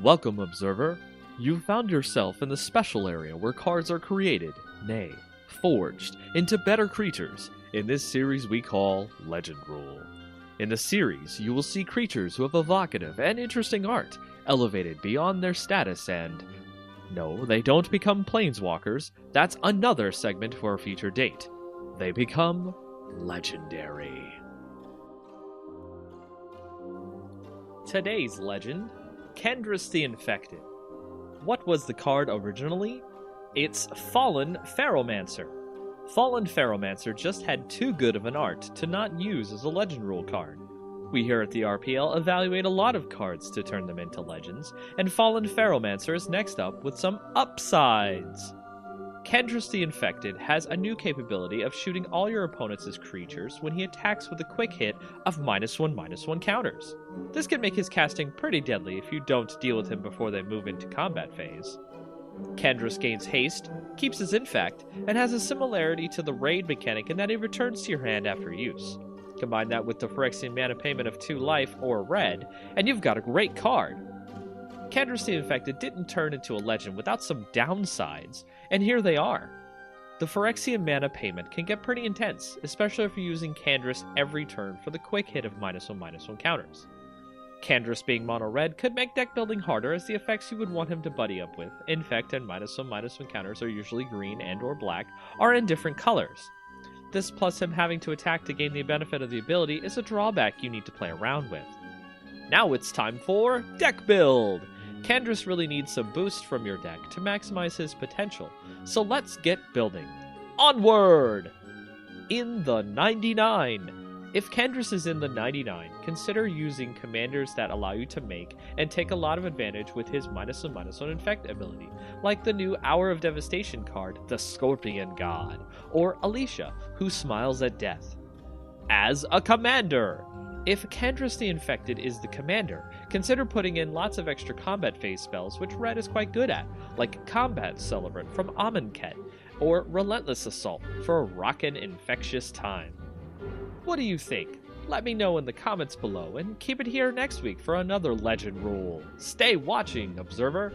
Welcome, Observer. You found yourself in the special area where cards are created, nay, forged, into better creatures, in this series we call Legendrule. In the series, you will see creatures who have evocative and interesting art, elevated beyond their status and... No, they don't become planeswalkers. That's another segment for a future date. They become legendary. Today's legend, Kendris the Infected. What was the card originally? It's Fallen Ferromancer. Fallen Ferromancer just had too good of an art to not use as a Legendrule card. We here at the RPL evaluate a lot of cards to turn them into legends, and Fallen Ferromancer is next up with some upsides. Kendris the Infected has a new capability of shooting all your opponents as creatures when he attacks with a quick hit of -1/-1 counters. This can make his casting pretty deadly if you don't deal with him before they move into combat phase. Kendris gains haste, keeps his infect, and has a similarity to the raid mechanic in that he returns to your hand after use. Combine that with the Phyrexian mana payment of 2 life or red, and you've got a great card. Kendris the Infected didn't turn into a legend without some downsides, and here they are. The Phyrexian mana payment can get pretty intense, especially if you're using Kendris every turn for the quick hit of -1/-1 counters. Kendris being mono-red could make deck building harder, as the effects you would want him to buddy up with, infect and -1/-1 counters are usually green and or black, are in different colors. This plus him having to attack to gain the benefit of the ability is a drawback you need to play around with. Now it's time for deck build! Kendris really needs some boost from your deck to maximize his potential, so let's get building. Onward! In the 99! If Kendris is in the 99, consider using commanders that allow you to make and take a lot of advantage with his -1/-1 infect ability, like the new Hour of Devastation card, the Scorpion God, or Alicia, who smiles at death. As a commander! If Kendris the Infected is the commander, consider putting in lots of extra combat phase spells which red is quite good at, like Combat Celebrant from Amonkhet, or Relentless Assault for a rockin' infectious time. What do you think? Let me know in the comments below, and keep it here next week for another Legendrule. Stay watching, Observer!